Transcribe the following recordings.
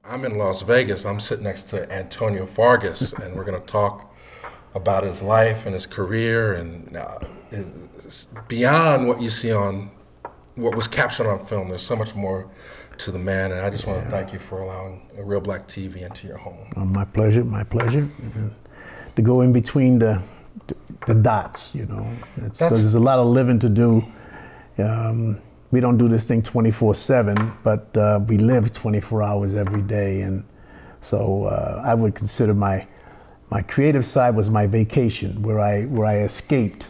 I'm in Las Vegas. I'm sitting next to Antonio Fargas, and we're going to talk about his life and his career, and it's beyond what you see on what was captured on film. There's so much more to the man, and I just want to thank you for allowing a Reelblack TV into your home. My pleasure, my pleasure. To go in between the dots, you know. There's a lot of living to do. We don't do this thing 24/7, but we live 24 hours every day, and so I would consider my creative side was my vacation, where I escaped,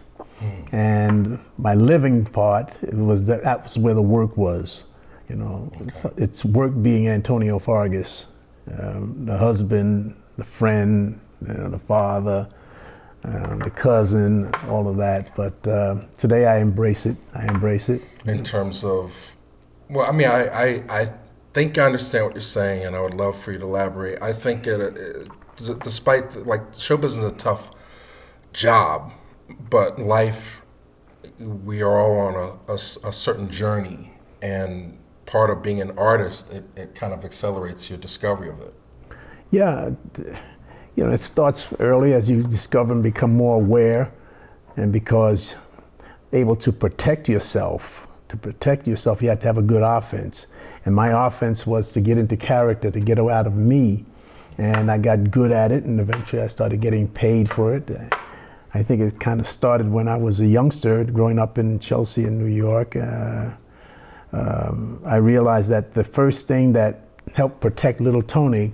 and my living part that was where the work was, you know. Okay. It's work being Antonio Fargas, the husband, the friend, the father, the cousin, all of that. But today I embrace it. In terms of, well, I mean, I think I understand what you're saying, and I would love for you to elaborate. I think despite, like, show business is a tough job, but life, we are all on a certain journey, and part of being an artist, it kind of accelerates your discovery of it. Yeah. You know, it starts early as you discover and become more aware, and because able to protect yourself. To protect yourself, you have to have a good offense. And my offense was to get into character, to get out of me. And I got good at it, and eventually I started getting paid for it. I think it kind of started when I was a youngster, growing up in Chelsea in New York. I realized that the first thing that helped protect little Tony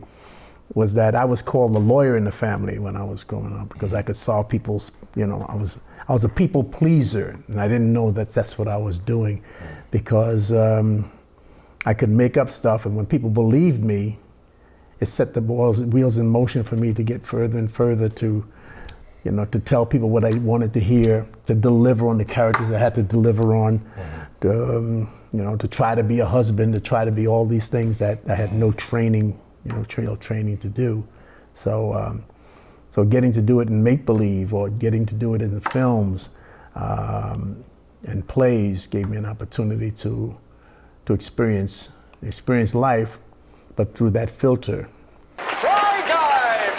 was that I was called the lawyer in the family when I was growing up, because I could solve people's, you know, I was a people pleaser, and I didn't know that that's what I was doing, because I could make up stuff, and when people believed me, it set the wheels in motion for me to get further and further to, you know, to tell people what I wanted to hear, to deliver on the characters I had to deliver on, to, you know, to try to be a husband, to try to be all these things that I had no training, you know, training to do. So, so getting to do it in make-believe, or getting to do it in the films and plays, gave me an opportunity to experience life, but through that filter. Try guys!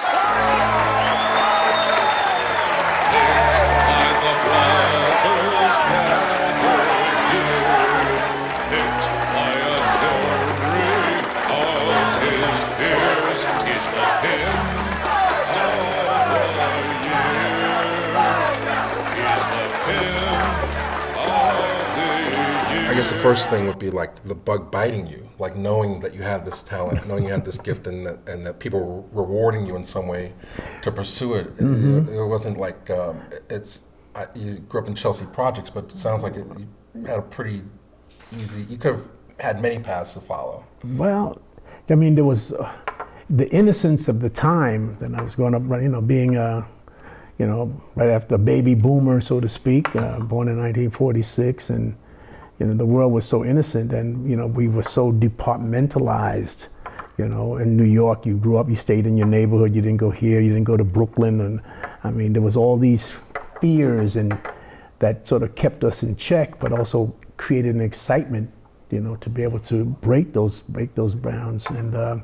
I guess the first thing would be like the bug biting you, like knowing that you have this talent, knowing you have this gift, and that people were rewarding you in some way to pursue it. It wasn't like you grew up in Chelsea projects, but it sounds like you had a pretty easy. You could have had many paths to follow. Well, I mean, there was the innocence of the time that I was growing up, you know, being you know, right after the baby boomer, so to speak, born in 1946, and you know, the world was so innocent, and you know, we were so departmentalized. You know, in New York, you grew up, you stayed in your neighborhood, you didn't go here, you didn't go to Brooklyn, and I mean, there was all these fears, and that sort of kept us in check, but also created an excitement, you know, to be able to break those bounds, and to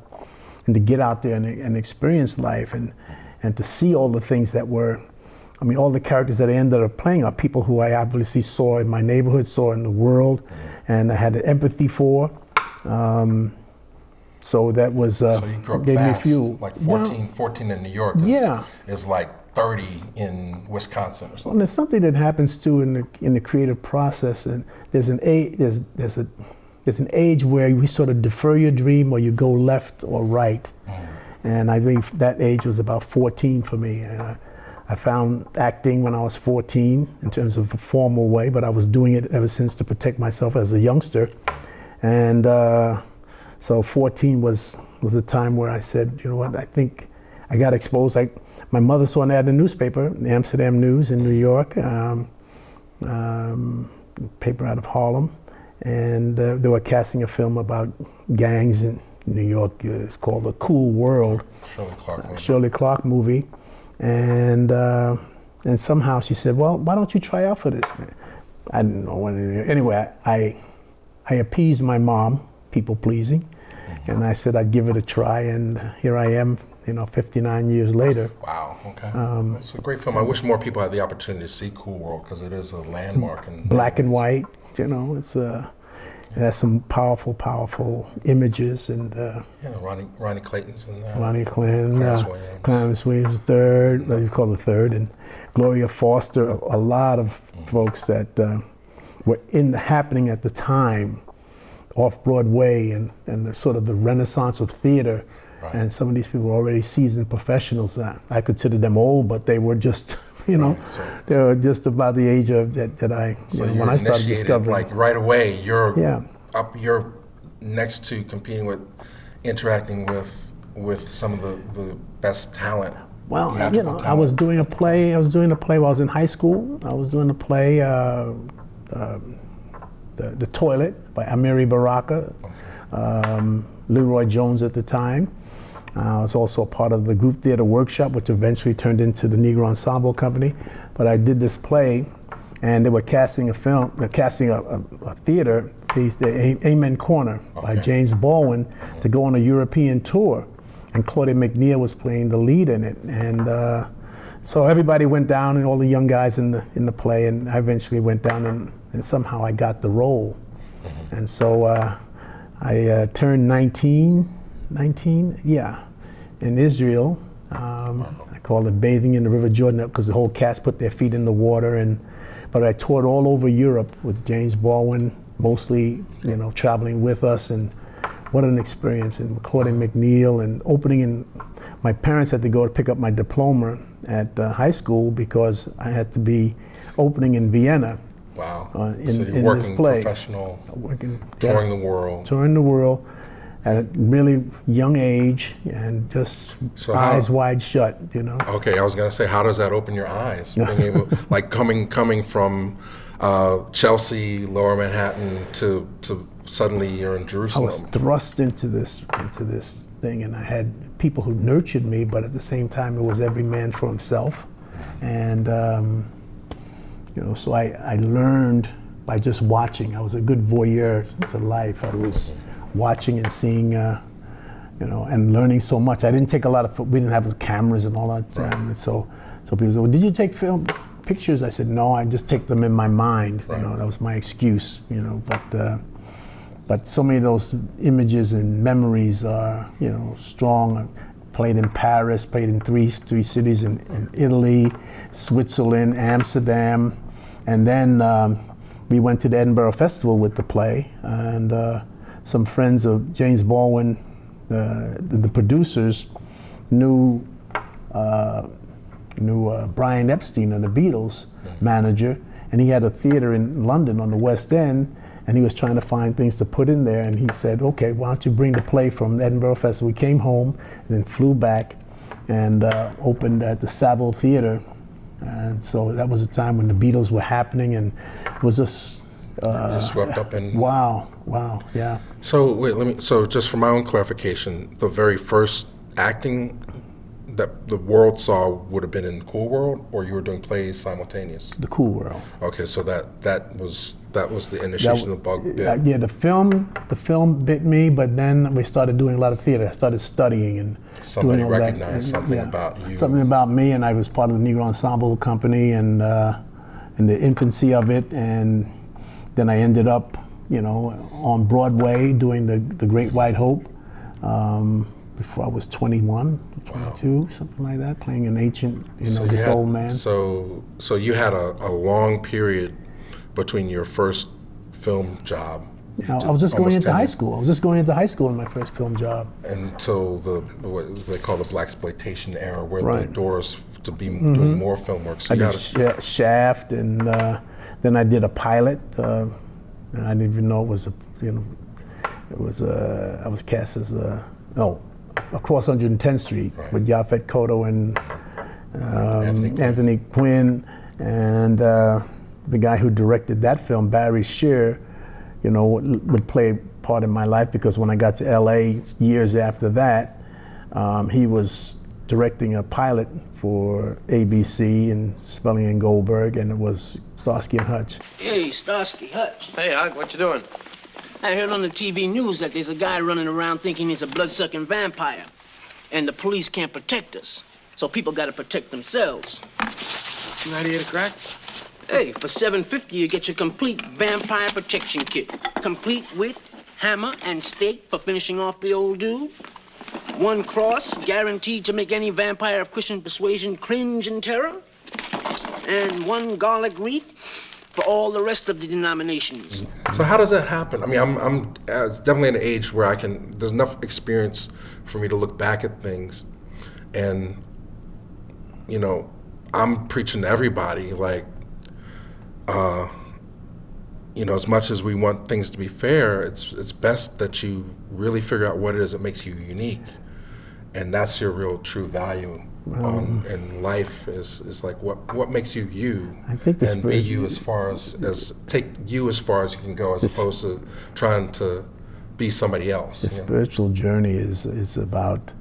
get out there and experience life, and to see all the things that were. I mean, all the characters that I ended up playing are people who I obviously saw in my neighborhood, saw in the world, and I had empathy for. So that was so you grew up gave fast, me a few. like 14 in New York is like 30 in Wisconsin or something. Well, there's something that happens too in the creative process, and there's an age where we sort of defer your dream, or you go left or right. And I think that age was about 14 for me. I found acting when I was 14 in terms of a formal way, but I was doing it ever since to protect myself as a youngster. And so 14 was a time where I said, you know what, I think I got exposed. My mother saw an ad in the newspaper, the Amsterdam News in New York, paper out of Harlem, and they were casting a film about gangs in New York. It's called The Cool World. Shirley Clarke movie. And somehow she said, well, why don't you try out for this, man? I didn't know when. Anyway, I appeased my mom, people pleasing, And I said I'd give it a try, and here I am, 59 years later. Wow, okay. It's a great film. I wish more people had the opportunity to see Cool World, because it is a landmark. Black and white, it's it has some powerful, powerful images, and Ronnie Clayton's in there. Ronnie Clinton, Clarence Williams III, what you call the third, and Gloria Foster, a lot of folks that were happening at the time, off Broadway, and the sort of the renaissance of theater. Right. And some of these people were already seasoned professionals. I consider them old, but they were just, they were just about the age of that I, when I started discovering. Like right away, you're next to competing with, interacting with some of the best talent. Well, I was doing a play. I was doing a play while I was in high school. I was doing a play, The Toilet by Amiri Baraka, Leroy Jones at the time. I was also a part of the group theater workshop, which eventually turned into the Negro Ensemble Company. But I did this play, and they were casting a theater piece, the Amen Corner by James Baldwin, to go on a European tour. And Claudia McNeil was playing the lead in it. And so everybody went down, and all the young guys in the play, and I eventually went down, and somehow I got the role. And so I turned 19, in Israel. I called it Bathing in the River Jordan, because the whole cast put their feet in the water. But I toured all over Europe with James Baldwin, mostly, traveling with us, and what an experience. And Claudia McNeil, and opening my parents had to go to pick up my diploma at high school because I had to be opening in Vienna. Wow. In so you're working this play. Professional, touring the world. Touring the world at a really young age, and just eyes wide shut, Okay, I was gonna say, how does that open your eyes? Being able, like coming from Chelsea, Lower Manhattan, to suddenly you're in Jerusalem. I was thrust into this thing, and I had people who nurtured me, but at the same time, it was every man for himself. And so I learned by just watching. I was a good voyeur to life. I was watching and seeing, and learning so much. I didn't take a lot of, we didn't have cameras and all that. Right. So people said, well, did you take pictures? I said, no, I just take them in my mind. Right. That was my excuse, but so many of those images and memories are, strong. I played in Paris, played in three cities in Italy, Switzerland, Amsterdam, and then we went to the Edinburgh Festival with the play, and some friends of James Baldwin, the producers, knew Brian Epstein of the Beatles, manager, and he had a theater in London on the West End, and he was trying to find things to put in there, and he said, okay, why don't you bring the play from the Edinburgh Festival? We came home and then flew back and opened at the Savile Theater, and so that was a time when the Beatles were happening, and it was just you're swept up in. Wow, yeah. So wait, so just for my own clarification, the very first acting that the world saw would have been in Cool World, or you were doing plays simultaneous? The Cool World. Okay, so that was the initiation of the bug bit. Yeah, the film bit me, but then we started doing a lot of theater. I started studying and somebody doing all recognized that. something about you. Something about me, and I was part of the Negro Ensemble Company, and in the infancy of it, and then I ended up, on Broadway doing the Great White Hope. Before I was 21, 22, something like that, playing an ancient, old man. So you had a long period between your first film job. Yeah, I was just going into high school. I was just going into high school in my first film job. Until what they call the blaxploitation era, where the doors to be doing more film work. So I did Shaft, and then I did a pilot. And I didn't even know it was I was cast as Across 110th Street with Yaphet Kotto and Anthony Quinn, and the guy who directed that film, Barry Shear, would play a part in my life, because when I got to LA years after that, he was directing a pilot for ABC and Spelling and Goldberg, and it was Starsky and Hutch. Hey, Starsky Hutch. Hey, Hug, what you doing? I heard on the TV news that there's a guy running around thinking he's a blood-sucking vampire. And the police can't protect us. So people gotta protect themselves. You idea to crack? Hey, for $7.50 you get your complete vampire protection kit. Complete with hammer and stake for finishing off the old dude. One cross guaranteed to make any vampire of Christian persuasion cringe in terror. And one garlic wreath for all the rest of the denominations. So how does that happen? I mean, I'm it's definitely an age where there's enough experience for me to look back at things, and, you know, I'm preaching to everybody, like, you know, as much as we want things to be fair, it's best that you really figure out what it is that makes you unique, and that's your real true value in life is like what makes you you. I think and be you as far as take you as far as you can go, as opposed to trying to be somebody else. The spiritual journey is about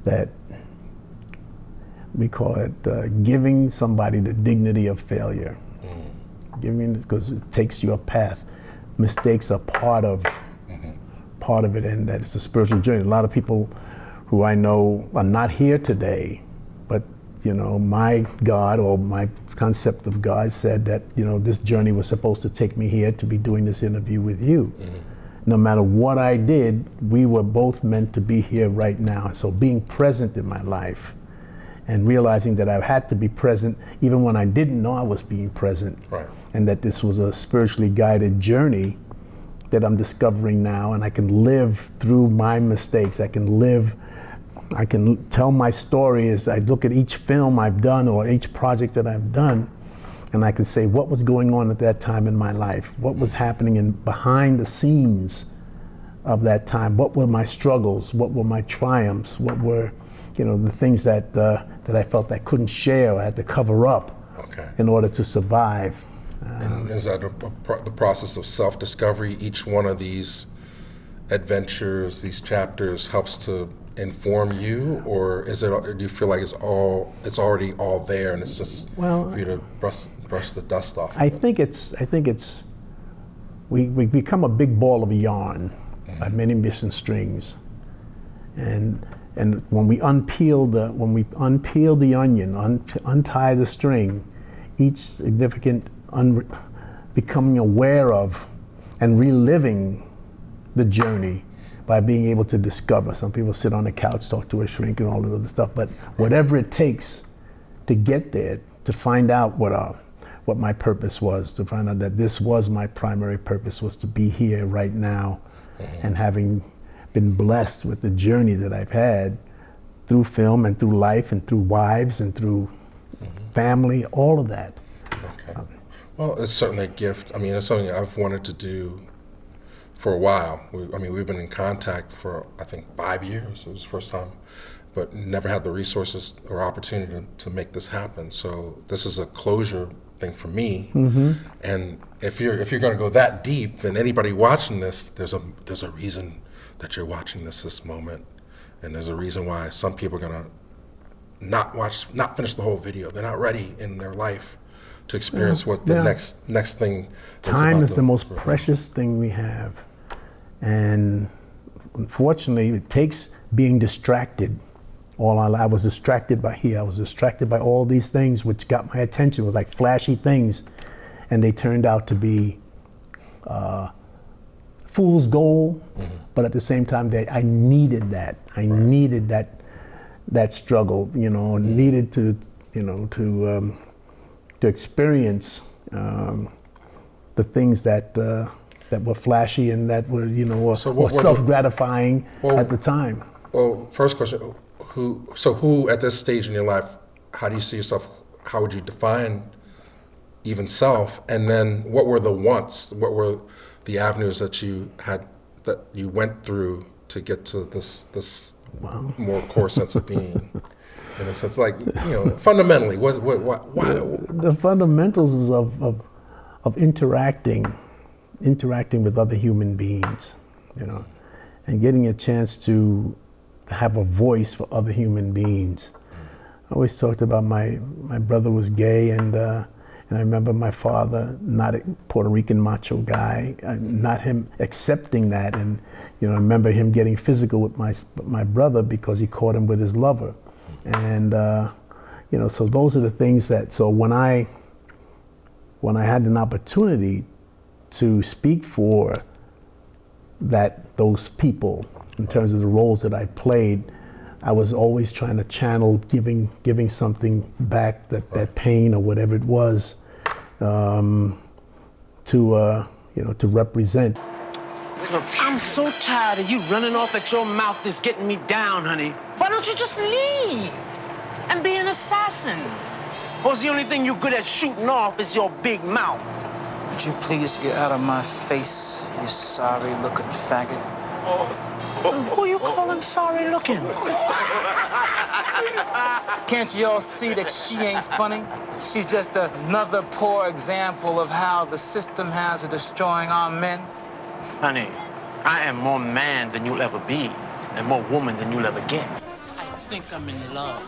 that. We call it giving somebody the dignity of failure. Giving, because it takes you a path. Mistakes are part of it, and that it's a spiritual journey. A lot of people who I know are not here today, but, you know, my God, or my concept of God, said that, you know, this journey was supposed to take me here to be doing this interview with you. No matter what I did, we were both meant to be here right now. So being present in my life and realizing that I had to be present even when I didn't know I was being present, and that this was a spiritually guided journey that I'm discovering now, and I can live through my mistakes. I can tell my story as I look at each film I've done or each project that I've done, and I can say what was going on at that time in my life, what was happening behind the scenes of that time, what were my struggles, what were my triumphs, what were, you know, the things that I felt I couldn't share or had to cover up in order to survive. And is that the process of self-discovery? Each one of these adventures, these chapters, helps to inform you, or is it? Do you feel like it's already all there, and it's just for you to brush the dust off? I think it's we become a big ball of yarn by many missing strings, and when we unpeel the onion, untie the string, each significant becoming aware of and reliving the journey by being able to discover. Some people sit on the couch, talk to a shrink and all that other stuff, but whatever it takes to get there, to find out what my purpose was, to find out that this was my primary purpose, was to be here right now, and having been blessed with the journey that I've had through film and through life and through wives and through family, all of that. Okay. Well, it's certainly a gift. I mean, it's something I've wanted to do for a while. We've been in contact for, I think, 5 years. It was the first time, but never had the resources or opportunity to make this happen. So this is a closure thing for me. And if you're going to go that deep, then anybody watching this, there's a reason that you're watching this moment, and there's a reason why some people are going to not finish the whole video. They're not ready in their life to experience what the next thing is. Time is the most precious thing we have, and unfortunately it takes being distracted. I was distracted by I was distracted by all these things which got my attention. It was like flashy things, and they turned out to be fool's gold. But at the same time, I needed that. I needed that struggle, you know, needed to, you know, to experience the things that were flashy and that were, you know, or self-gratifying at the time. Well, first question, who at this stage in your life, how do you see yourself? How would you define even self? And then what were the wants? What were the avenues that you went through to get to this more core sense of being? In a sense, like, you know, fundamentally, why? The fundamentals is of interacting with other human beings, you know, and getting a chance to have a voice for other human beings. I always talked about my brother was gay, and And I remember my father, not a Puerto Rican macho guy, not him accepting that. And I remember him getting physical with my brother because he caught him with his lover. And so those are the things that. So when I had an opportunity to speak for those people in terms of the roles that I played, I was always trying to channel giving something back, that pain or whatever it was, to represent. Look, I'm so tired of you running off at your mouth that's getting me down, honey. Why don't you just leave and be an assassin? Or the only thing you're good at shooting off is your big mouth? Would you please get out of my face, you sorry-looking faggot? Who are you calling sorry looking? Can't you all see that she ain't funny? She's just another poor example of how the system has of destroying our men. Honey, I am more man than you'll ever be, and more woman than you'll ever get. I think I'm in love.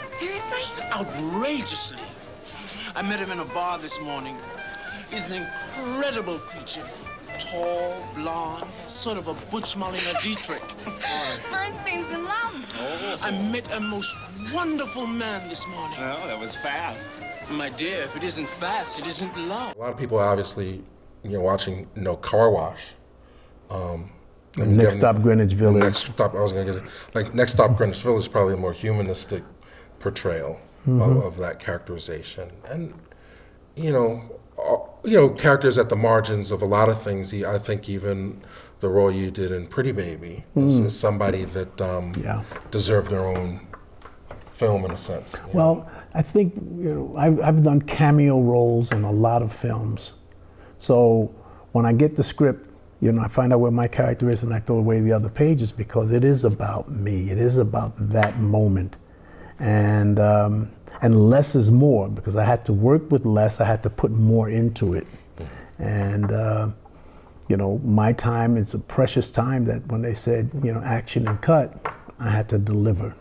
Seriously? Outrageously. I met him in a bar this morning. He's an incredible creature. Tall, blonde, sort of a Butch Marlena Dietrich. Bernstein's in love. I met a most wonderful man this morning. Well, that was fast. My dear, if it isn't fast, it isn't love. A lot of people obviously, watching Car Wash. Next Stop Greenwich Village. Next Stop Greenwich Village is probably a more humanistic portrayal of that characterization, and characters at the margins of a lot of things. I think even the role you did in Pretty Baby is somebody that deserved their own film in a sense. Well, I think I've done cameo roles in a lot of films, so when I get the script, I find out where my character is and I throw away the other pages because it is about me. It is about that moment, and less is more because I had to work with less. I had to put more into it, and my time is a precious time. That when they said action and cut, I had to deliver.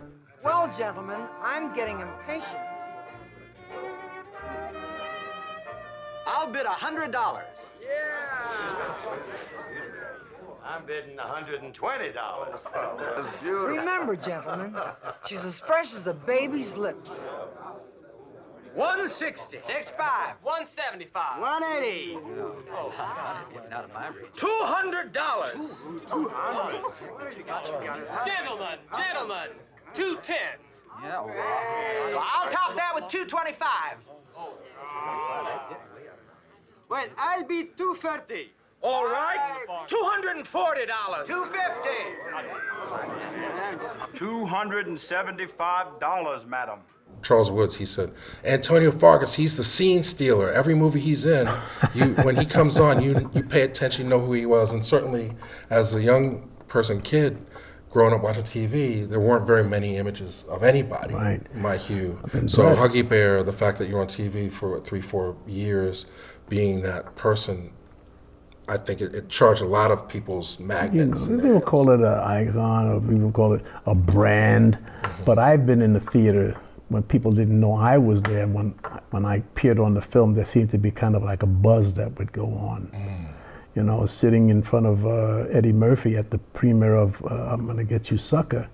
Well, gentlemen, I'm getting impatient. I'll bid $100. I'm bidding $120. Remember, gentlemen, she's as fresh as a baby's lips. 160. 65. 175. 180. Oh, God, I'm getting out of my reach. $200. Gentlemen, 210. Yeah, Well, I'll top that with 225. Well, I'll be 230. All right. $240. 250. $275, madam. Charles Woods, he said, Antonio Fargas, he's the scene stealer. Every movie he's in, when he comes on, you pay attention, you know who he was. And certainly, as a young kid, growing up watching TV, there weren't very many images of anybody, my Hugh. So Huggy Bear, the fact that you're on TV for 3-4 years, being that person, I think it charged a lot of people's magnets. People call it an icon, or people call it a brand, but I've been in the theater when people didn't know I was there. When I appeared on the film, there seemed to be kind of like a buzz that would go on. Sitting in front of Eddie Murphy at the premiere of I'm Gonna Get You Sucker,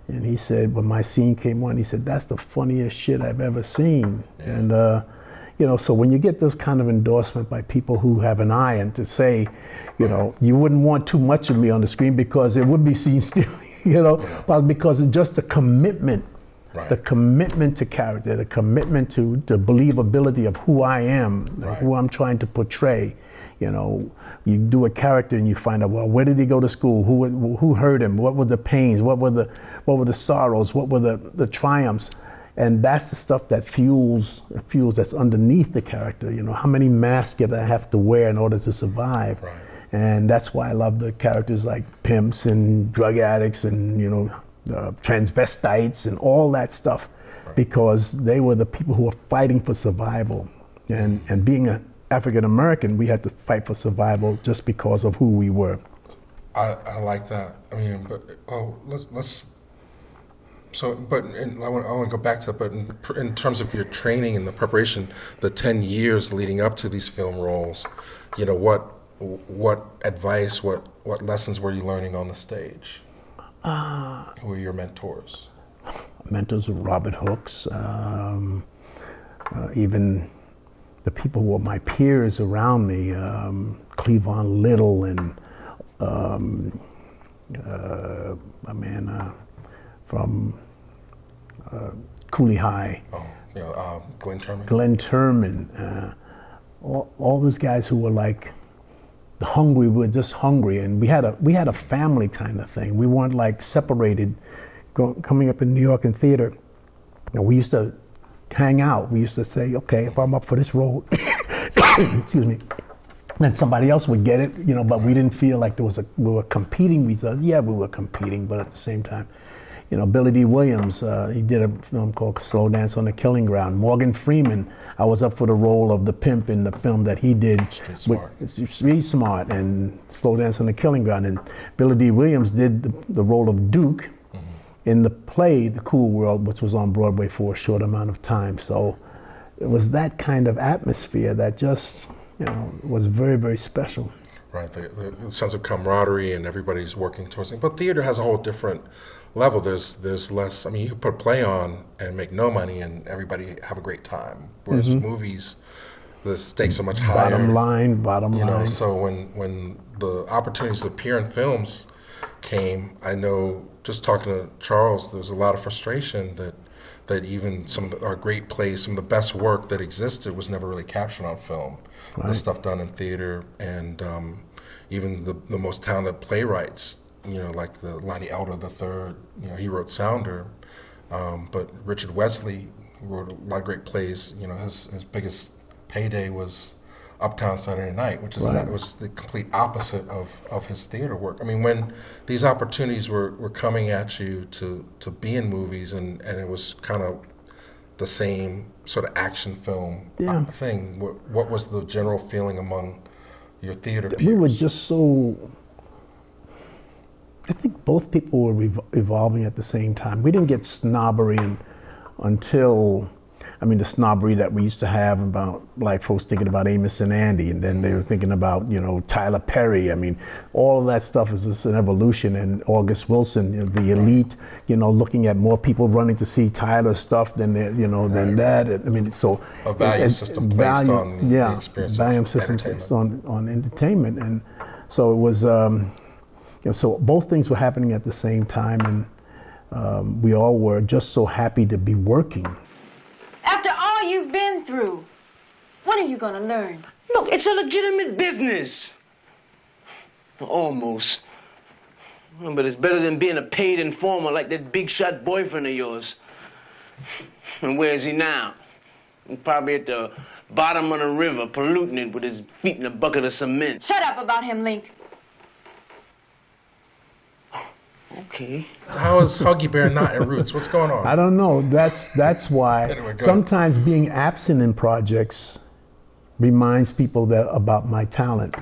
and he said, when my scene came on, he said, that's the funniest shit I've ever seen. And so when you get this kind of endorsement by people who have an eye, and to say, you wouldn't want too much of me on the screen because it would be seen stealing, but because it's just the commitment, the commitment to character, the commitment to the believability of who I am, who I'm trying to portray. You do a character and you find out, well, where did he go to school? Who hurt him? What were the pains? What were the sorrows? What were the triumphs? And that's the stuff that fuels that's underneath the character. How many masks did I have to wear in order to survive? And that's why I love the characters like pimps and drug addicts and transvestites and all that stuff, because they were the people who were fighting for survival. And being an African American, we had to fight for survival just because of who we were. I like that. I mean, but let's So, but I want to go back to that. But in terms of your training and the preparation, the 10 years leading up to these film roles, you know, what advice, what lessons were you learning on the stage? Who were your mentors? Mentors were Robert Hooks, even the people who were my peers around me, Cleavon Little and a man from Cooley High. Oh, yeah, Glenn Turman. Glenn Turman. All those guys who were like hungry. We were just hungry, and we had a family kind of thing. We weren't like separated. Coming up in New York in theater, and we used to hang out. We used to say, okay, if I'm up for this role, excuse me, then somebody else would get it, you know. But we didn't feel like we were competing with us. Yeah, we were competing, but at the same time, you know, Billy D. Williams, he did a film called Slow Dance on the Killing Ground. Morgan Freeman, I was up for the role of the pimp in the film that he did. Street Smart and Slow Dance on the Killing Ground. And Billy D. Williams did the role of Duke in the play, The Cool World, which was on Broadway for a short amount of time. So it was that kind of atmosphere that just, you know, was very, very special. Right, the sense of camaraderie and everybody's working towards it. But theater has a whole different level. There's less, I mean, you could put a play on and make no money and everybody have a great time. Whereas movies, the stakes are much higher. Bottom line. You know, so when the opportunities to appear in films came, I know, just talking to Charles, there was a lot of frustration that even some of our great plays, some of the best work that existed was never really captured on film. Right. The stuff done in theater, and even the most talented playwrights, you know, like the Lonnie Elder III, you know, he wrote Sounder, but Richard Wesley wrote a lot of great plays. You know, his biggest payday was Uptown Saturday Night, which is was the complete opposite of his theater work. I mean, when these opportunities were coming at you to be in movies, and it was kind of the same sort of action film thing, what was the general feeling among your theater peers? We were just so, I think both people were evolving at the same time. We didn't get snobbery until, I mean, the snobbery that we used to have about black folks thinking about Amos and Andy, and then they were thinking about, you know, Tyler Perry. I mean, all of that stuff is just an evolution. And August Wilson, you know, the elite, you know, looking at more people running to see Tyler stuff than than that. I mean, so a value system placed on the experience. Value system placed on entertainment, and so it was. You know, so both things were happening at the same time, and we all were just so happy to be working. After all you've been through, what are you going to learn? Look, it's a legitimate business. Almost. But it's better than being a paid informer like that big shot boyfriend of yours. And where is he now? He's probably at the bottom of the river, polluting it with his feet in a bucket of cement. Shut up about him, Link. Okay. How is Huggy Bear not in Roots? What's going on? I don't know. That's why Anyway, sometimes being absent in projects reminds people about my talent.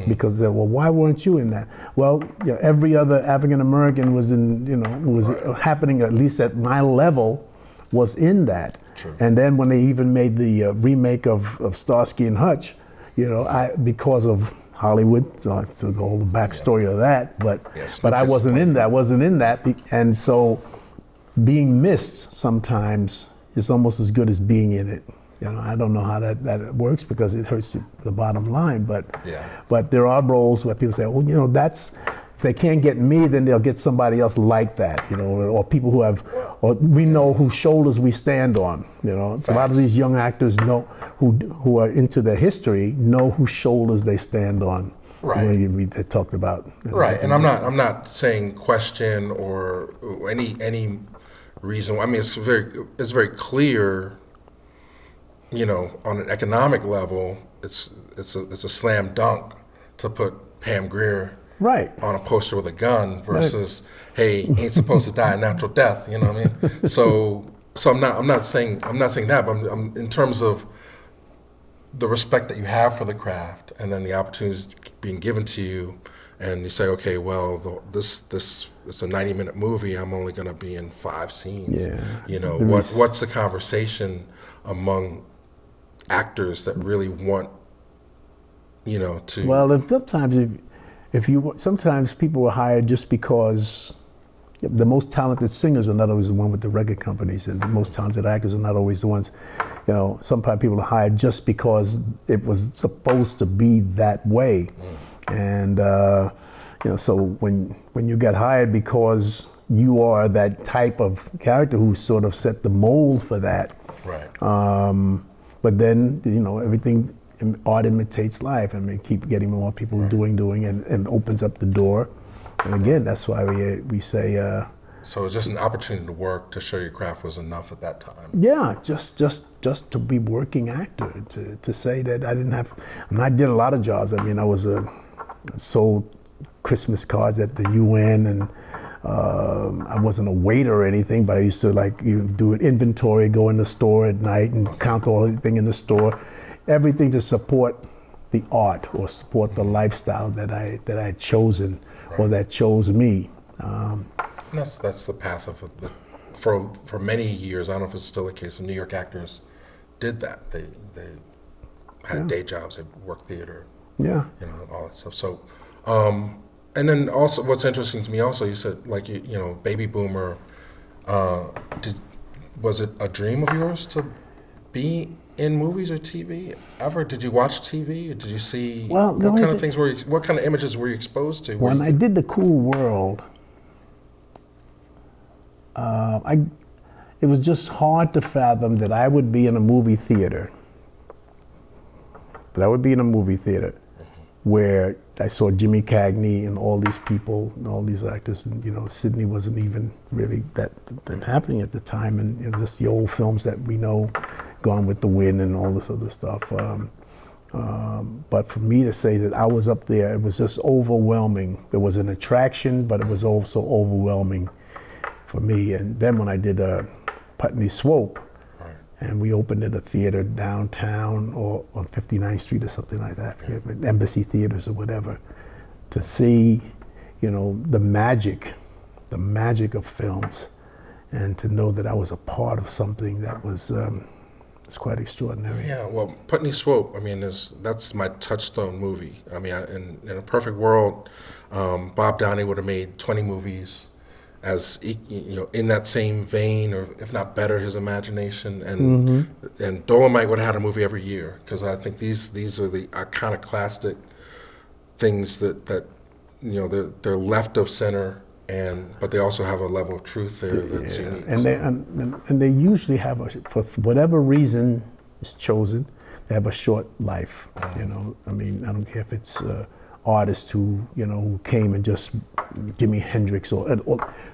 Because they're, well, why weren't you in that? Well, you know, every other African American was in, you know, was happening, at least at my level, was in that. True. And then when they even made the remake of Starsky and Hutch, you know, because of Hollywood, so the whole backstory of that, but I wasn't in that, and so being missed sometimes is almost as good as being in it. You know, I don't know how that works because it hurts the bottom line, but there are roles where people say, well, you know, if they can't get me, then they'll get somebody else like that, you know, or people who have, or we know whose shoulders we stand on, you know. A lot of these young actors know, who are into their history, know whose shoulders they stand on. Right. We talked about. Right, and I'm not saying question or any reason. I mean, it's very clear. You know, on an economic level, it's a slam dunk to put Pam Grier on a poster with a gun versus, hey, ain't supposed to die a natural death. You know what I mean? So I'm not saying that, but I'm in terms of the respect that you have for the craft, and then the opportunities being given to you, and you say, okay, well, this it's a 90-minute movie. I'm only going to be in 5 scenes. Yeah. You know, what's the conversation among actors that really want, you know, to? Well, sometimes people were hired just because the most talented singers are not always the one with the record companies, and the most talented actors are not always the ones. You know, sometimes people are hired just because it was supposed to be that way. And you know, so when you get hired because you are that type of character who sort of set the mold for that. Right. But then, you know, everything, art imitates life. I mean, keep getting more people doing, and opens up the door. And again, that's why we say. So it's just an opportunity to work, to show your craft was enough at that time. Yeah, just to be working actor, to say that I didn't have. I mean, I did a lot of jobs. I mean, I sold Christmas cards at the UN, and I wasn't a waiter or anything, but I used to do an inventory, go in the store at night and count all everything in the store, everything to support the art or support the lifestyle that I had chosen, or that chose me. That's the path of for many years. I don't know if it's still the case. The New York actors did that. They had day jobs. They worked theater. Yeah. You know, all that stuff. So, and then also, what's interesting to me also, you said you know, baby boomer. Was it a dream of yours to be in movies or TV ever? Did you watch TV? Or did you see what kind of things what kind of images were you exposed to? When I did The Cool World, it was just hard to fathom that I would be in a movie theater. Where I saw Jimmy Cagney and all these people and all these actors, and you know, Sydney wasn't even really that happening at the time, and you know, just the old films that we know, Gone with the Wind and all this other stuff. But for me to say that I was up there, it was just overwhelming. It was an attraction, but it was also overwhelming for me. And then when I did Putney Swope, and we opened at a theater downtown or on 59th Street or something like that, Embassy Theaters or whatever, to see, you know, the magic of films, and to know that I was a part of something that was it's quite extraordinary. Yeah, well, Putney Swope, I mean, that's my touchstone movie. I mean, in a perfect world, Bob Downey would have made 20 movies, as you know, in that same vein, or if not better, his imagination, and Dolomite would have had a movie every year, because I think these are the iconoclastic things that you know, they're left of center, but they also have a level of truth there that's unique. And they usually have for whatever reason is chosen, they have a short life. You know, I mean, I don't care if it's artists who, you know, who came and just Jimi Hendrix or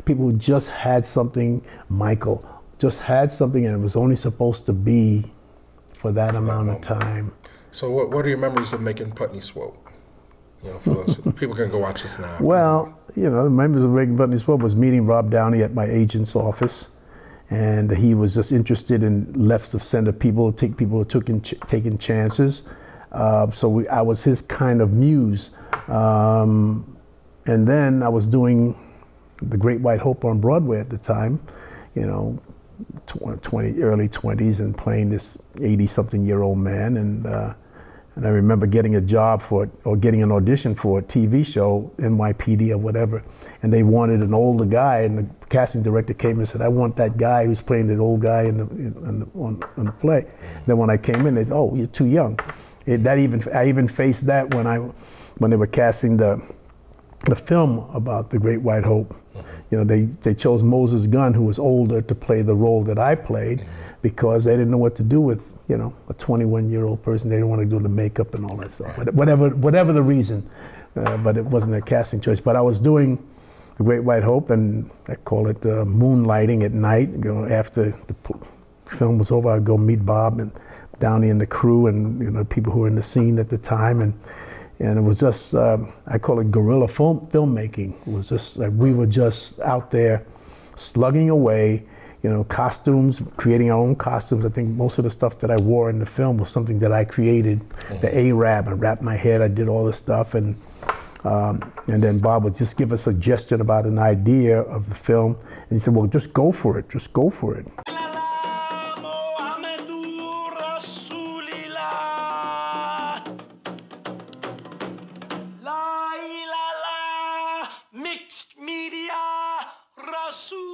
people who just had something, Michael just had something, and it was only supposed to be for that amount of time. So what are your memories of making Putney Swope? You know, for those people can go watch this now. Well, you know, the members of making Putney Swope was meeting Rob Downey at my agent's office, and he was just interested in left of center people who taking chances. So I was his kind of muse. And then I was doing The Great White Hope on Broadway at the time, you know, early 20s, and playing this 80-something-year-old man. And I remember getting a job for it, or getting an audition for a TV show, NYPD or whatever, and they wanted an older guy, and the casting director came and said, I want that guy who's playing that old guy on the play. Then when I came in, they said, oh, you're too young. I even faced that when they were casting the film about The Great White Hope. You know, they chose Moses Gunn, who was older, to play the role that I played, because they didn't know what to do with, you know, a 21-year-old person. They didn't want to do the makeup and all that stuff. But whatever the reason, but it wasn't a casting choice. But I was doing The Great White Hope, and I call it moonlighting at night. You know, after the film was over, I'd go meet Bob and Downey and the crew, and you know, people who were in the scene at the time, and it was just I call it guerrilla filmmaking. It was just like we were just out there slugging away, you know, costumes, creating our own costumes. I think most of the stuff that I wore in the film was something that I created. The Arab, I wrapped my head, I did all this stuff, and And then Bob would just give a suggestion about an idea of the film. And he said, well, just go for it. Just go for it. Mixed media, Rasul.